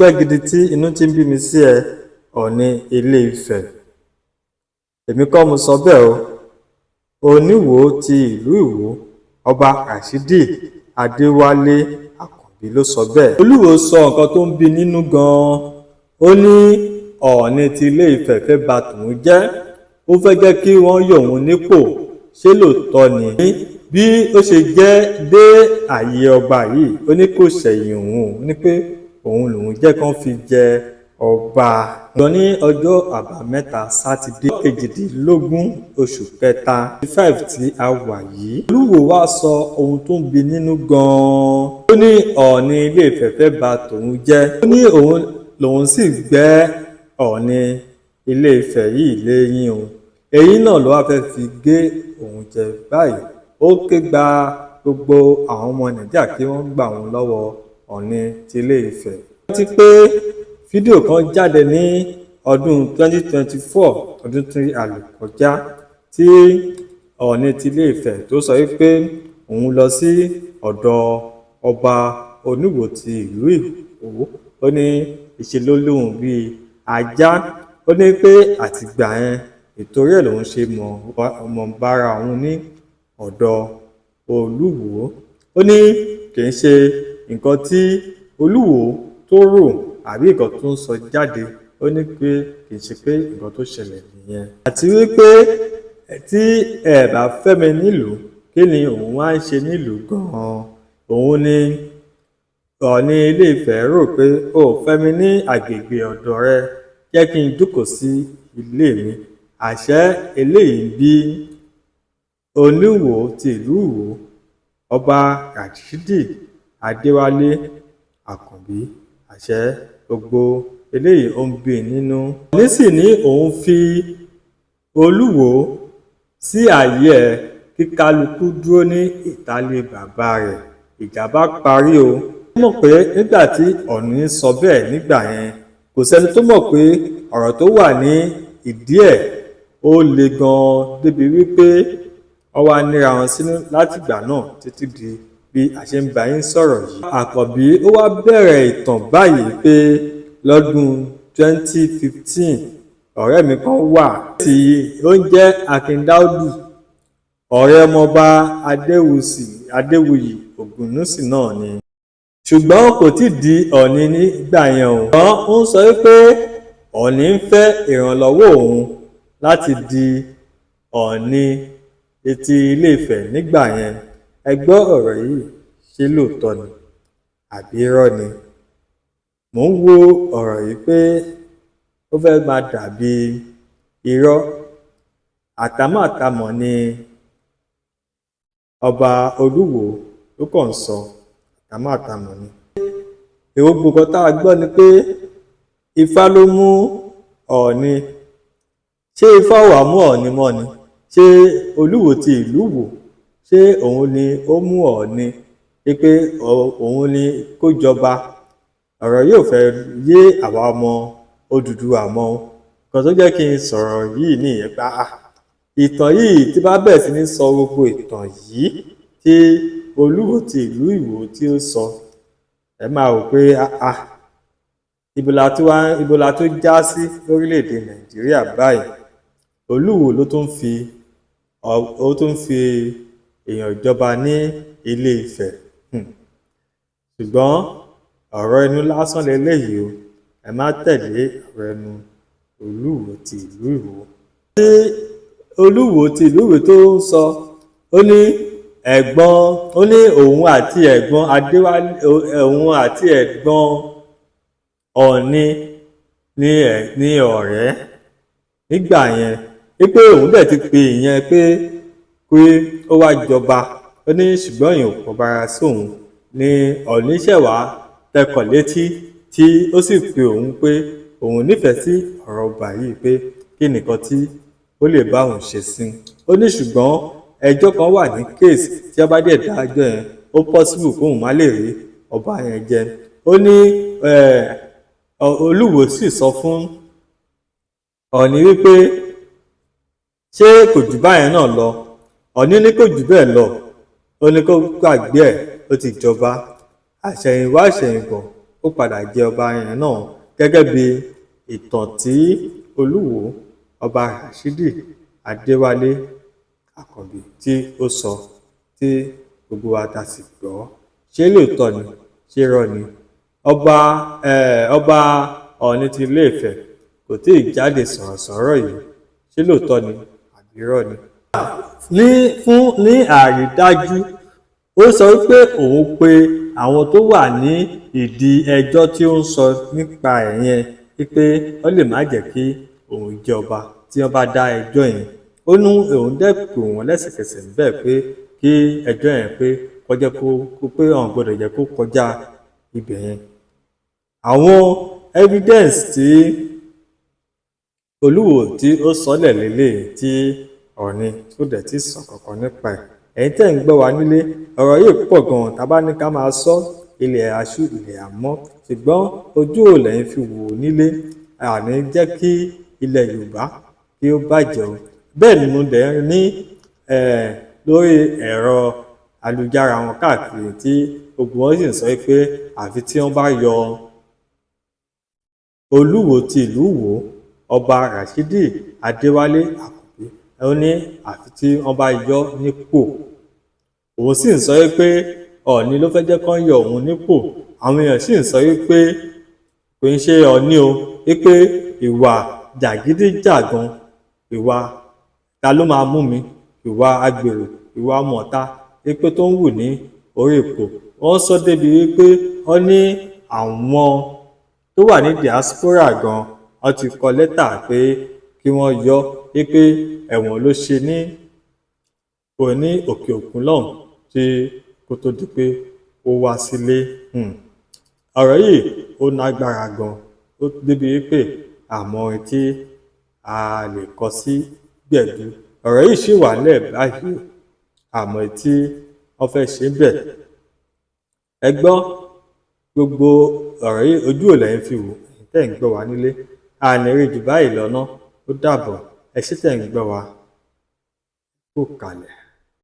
pẹ́ gidi tí inú ti ń bí mi sí ẹ Ọọ̀ni Ilé-Ifẹ̀. Èmi kọ́ mo sọ bẹ́ẹ̀ o, Oníwò ti ìlú Ìwó Ọba Ràṣídì Adéwálé Àkànbí ló sọ bẹ́ẹ̀. Olúwo sọ nǹkan tó ń bí nínú gan-an. Ó ní Ọọ̀ni ti Ilé-Ifẹ̀ fẹ́ ba tòun jẹ́, ó fẹ́ jẹ́ kí wọ́n yọ òun nípò. Ṣé lóòótọ́ ni? Bí ó ṣe jẹ́ dé ààyè ọba yìí, ó ní kò ṣẹ̀yìn òun, ó ní pé òun lòun jẹ́ kán fi jẹ ọba. Lọ ní ọjọ́ àbámẹ́ta sátidé kejìdínlógún oṣù kẹta 5 tí a wà yìí. Olúwo wá sọ ohun tó ń bí nínú gan-an. Ó ní Ọọ̀ni Ilé-Ifẹ̀ fẹ́ ba tòun jẹ́. Ó ní òun lòun sì gbẹ́ Ọọ̀ni Ilé-Ifẹ̀ yìí léyìn òun. Èyí náà ló wá fẹ́ fi gé òun jẹ báyìí. Ó ké gba gbogbo àwọn ọmọ Nàìjíríà kí wọ́n gbà wọ́n lọ́wọ́ Ọọ̀ni ti Ilé-Ifẹ̀. Wọ́n ti pé fídíò kan jáde ní ọdún 2024 ọdún tí a lò kọjá tí Ọọ̀ni ti Ilé-Ifẹ̀ tó sọ wípé òun lọ sí ọ̀dọ̀ ọba Oníwò ti ìlú Ìwó. Ó ní ìṣèlú lòun bíi ajá. Ó ní pé àtìgbà yẹn ìtorí ẹ̀ lòun ṣe mọ̀ bára òun ní ọ̀dọ̀ Olúwo. Ó ní kì í ṣe nǹkan tí Olúwo tó rò àbí nǹkan tó ń sọ jáde. Ó ní pé kì í ṣe pé nǹkan tó ṣẹlẹ̀ nìyẹn. Àti wípé tí ẹ bá fẹ́ mi nílùú, kí ni òun wá ń ṣe nílùú gan-an? Òun ni Ọọ̀ni Ilé-Ifẹ̀ rò pé ó fẹ́ mi ní àgbègbè ọ̀dọ̀ rẹ, jẹ́ kí n jókòó sí ilé mi. Àṣẹ eléyìí bí Oníwò ti ìlú Ìwó Ọba Ràṣídì Adéwálé Àkànbí. Àṣẹ gbogbo eléyìí ó ń bí nínú. Ọọ̀ni sì ní òun fi Olúwo sí ààyè ẹ̀ kí kálukú dúró ní ìtàlé bàbá rẹ̀. Ìjà bá parí o. Ó mọ̀ pé nígbà tí Ọọ̀ni sọ bẹ́ẹ̀ nígbà yẹn, kò sẹ́ni tó mọ̀ pé ọ̀rọ̀ tó wà ní ìdí ẹ̀ ó le gan-an débi wípé wọ́n wá níra wọn sínú látìgbà náà títí di bí a ṣe ń bá yín sọ̀rọ̀ yìí. Àkànbí ó wá bẹ̀rẹ̀ ìtàn báyìí pé lọ́dún 2015 ọ̀rẹ́ mi kan wà tí ó ń jẹ́ Akíndáúdù, ọ̀rẹ́ ọmọọba Adéwuyì Ògúnnúsì náà ni. Ṣùgbọ́n kò tí ì di Ọọ̀ni nígbà yẹn o. Ṣùgbọ́n ó ń sọ wípé Ọọ̀ni ń fẹ́ ìrànlọ́wọ́ òun láti di Ọọ̀ni ti Ilé-Ifẹ̀ nígbà yẹn. Ẹ gbọ́ ọ̀rọ̀ yìí, ṣé lóòótọ́ ni àbí irọ́ ni? Mò ń wo ọ̀rọ̀ yìí pé ó fẹ́ máa dàbí irọ́. Àtàmọ̀tàmọ̀ ni ọba Olúwo ló kàn ń sọ, àtàmọ̀tàmọ̀ ni. Èwo gbogbo tá a gbọ́ ni pé Ifá ló mú Ọọ̀ni. Ṣé Ifá wà mú Ọọ̀ni mọ́ ni? Ṣé Olúwo ti ìlú Ìwó, ṣé òun ni ó mú Ọọ̀ni pé òun ni kó jọba? Ọ̀rọ̀ yóò fẹ́ yé àwa ọmọ Odùduwà mọ́. Nǹkan tó jẹ́ kí n sọ̀rọ̀ yìí nìyẹn pé ìtàn yìí tí bá bẹ̀rẹ̀ sí ní sọ gbogbo ìtàn yìí tí Olúwo ti ìlú Ìwó tí ó sọ, ẹ máa rò pé ibo la tó já sí lórílẹ̀‐èdè Nàìjíríà báyìí. Olúwo ló tún fi èèyàn jọba ní Ilé-Ifẹ̀. Ṣùgbọ́n ọ̀rọ̀ ẹnu lásán leléyìí o. Ẹ má tẹ̀lé ọ̀rọ̀ ẹnu Olúwo ti ìlú Ìwó. Tí Olúwo ti ìlú Ìwó tó ń sọ, ó ní òun àti ẹ̀gbọ́n Adéwálé, òun àti ẹ̀gbọ́n Ọọ̀ni ní ọ̀rẹ́ nígbà yẹn. Wípé òun dẹ̀ ti pe ìyẹn pé ó wá jọba. Ó ní ṣùgbọ́n èèyàn kò bára sí òun ní Ọọ̀ni ṣẹ̀wá tẹkọ̀ létí tí ó sì pe òun pé òun nífẹ̀ẹ́ sí ọ̀rọ̀ ọba yìí pé kí nìkan tí ó lè bá òun ṣe sí. Ó ní ṣùgbọ́n ẹjọ́ kan wà ní kéèsì tí ọba dẹ̀ dájọ́ yẹn, ó possible kóun má lè rí ọba yẹn jẹ. Ó ní Olúwo sì sọ fún Ọọ̀ni wípé ṣé kò jù báyẹn náà lọ? Ọọ̀ni ní kò jù bẹ́ẹ̀ lọ. Ó ní kó gbàgbé ẹ̀, ó ti jọba. Àṣẹ̀yìnwá àṣẹ̀yìnbọ̀ ó padà jẹ ọba yẹn náà gẹ́gẹ́ bí ìtàn tí Olúwo ọba Ràṣídì Adéwálé Àkànbí tí ó sọ tí gbogbo wa ta sì gbọ́. Ṣé lóòótọ́ ni? Ṣé irọ́ ni? Ọba Ọọ̀ni ti Ilé-Ifẹ̀ kò tí ì jáde sọ̀rọ̀ yìí. Ṣé lóòótọ́ ni àbí irọ́ ni? Ní àrídájú, ó sọ wípé òun pe àwọn tó wà ní ìdí ẹjọ́ tí ó ń sọ nípa ẹ̀ yẹn wípé wọ́n lè má jẹ́ kí òun jẹ ọba tí wọ́n bá dá ẹjọ́ yẹn. Ó ní òun dẹ̀ pè wọ́n lẹ́sẹ̀kẹsẹ̀ níbẹ̀ pé kí ẹjọ́ yẹn pé kọjá kó pé àwọn gbọ́dọ̀ jẹ́ kó kọjá ibẹ̀ yẹn. Àwọn evidence tí Olúwo tí ó sọlẹ̀ lélẹ̀ tí Ọọ̀ni tó dẹ̀ ti sọ kankan nípa ẹ̀. Ẹ̀yin tẹ́ ń gbọ́ wa nílé, ọ̀rọ̀ yìí pọ̀ gan-an, tá bá ní ká máa sọ ilẹ̀ aṣú ilẹ̀ àmọ́, ṣùgbọ́n ojú ò lẹ́yìn fi wò nílé, àní jẹ́ kí ilẹ̀ Yorùbá kí ó bàjẹ́ o. Bẹ́ẹ̀ ni mo dẹ̀ ní lórí ẹ̀rọ ayélujára wọn káàkiri tí gbogbo wọn sì ń sọ pé àfi tí wọ́n bá yọ Olúwo ti ìlú Ìwó ọba Ràṣídì Adéwálé Àkànbí, ó ní àfi tí wọ́n bá yọ nípò. Òun sì ń sọ pé Ọọ̀ni ló fẹ́ jẹ́ kán yọ òun nípò. Àwọn èèyàn sì ń sọ pé kò ń ṣe Ọọ̀ni o, pé ìwà jàgídíjàgan, ìwà ta ló máa mú mi, ìwà agbèrò, ìwà ọmọọ̀ta pé tó ń wù ní orí ipò. Wọ́n sọ débi wípé wọ́n ní àwọn tó wà ní diaspora gan, wọ́n ti kọ lẹ́tà pé kí wọ́n yọ pé ẹ̀wọ̀n ló ṣe ní òkè òkun lọ́hùn tí kó tó di pé ó wá sílé. Ọ̀rọ̀ yìí ó lágbára gan, ó débi wípé àmọ́ tí a lè kọ sí gbẹ̀du. Ọ̀rọ̀ yìí ṣì wà nílẹ̀ báyìí, àmọ́ tí wọ́n fẹ́ ṣe bẹ̀. Ẹ gbọ́ gbogbo ọ̀rọ̀ yìí, ojú ò lẹ́yìn fi wò, ẹ̀yin tẹ́ ń gbọ́ wa nílé. A ní rí jù báyìí lọ ná. Ó dàbọ̀. Ẹ ṣé tẹ́ ń gbọ́ wa. Kú kalẹ̀.